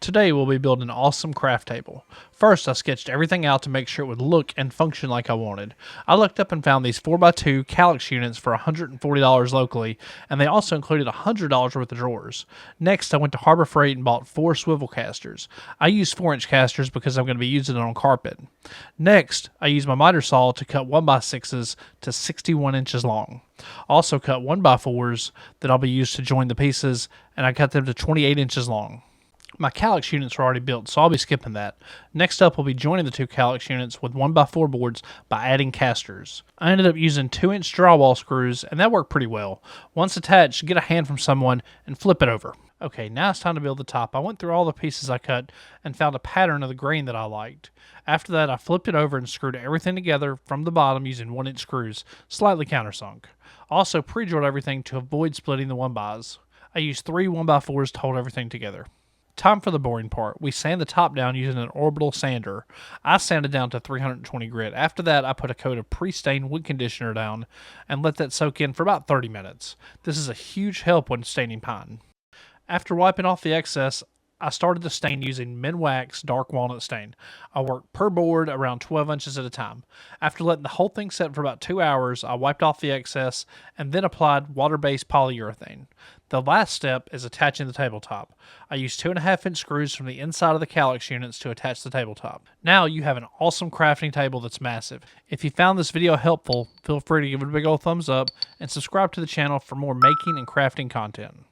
Today we'll be building an awesome craft table. First, I sketched everything out to make sure it would look and function like I wanted. I looked up and found these 4x2 Kallax units for $140 locally, and they also included $100 worth of drawers. Next, I went to Harbor Freight and bought 4 swivel casters. I used 4-inch casters because I'm going to be using it on carpet. Next, I used my miter saw to cut 1x6s to 61 inches long. Also cut 1x4s that I'll be used to join the pieces, and I cut them to 28 inches long. My Kallax units are already built, so I'll be skipping that. Next up, we'll be joining the 2 Kallax units with 1x4 boards by adding casters. I ended up using 2-inch drywall screws, and that worked pretty well. Once attached, get a hand from someone and flip it over. Okay, now it's time to build the top. I went through all the pieces I cut and found a pattern of the grain that I liked. After that, I flipped it over and screwed everything together from the bottom using 1-inch screws, slightly countersunk. Also pre-drilled everything to avoid splitting the 1x's. I used 3 1x4s to hold everything together. Time for the boring part. We sand the top down using an orbital sander. I sanded down to 320 grit. After that, I put a coat of pre-stained wood conditioner down and let that soak in for about 30 minutes. This is a huge help when staining pine. After wiping off the excess, I started the stain using Minwax dark walnut stain. I worked per board around 12 inches at a time. After letting the whole thing set for about 2 hours, I wiped off the excess and then applied water-based polyurethane. The last step is attaching the tabletop. I used 2.5-inch screws from the inside of the Kallax units to attach the tabletop. Now you have an awesome crafting table that's massive. If you found this video helpful, feel free to give it a big old thumbs up and subscribe to the channel for more making and crafting content.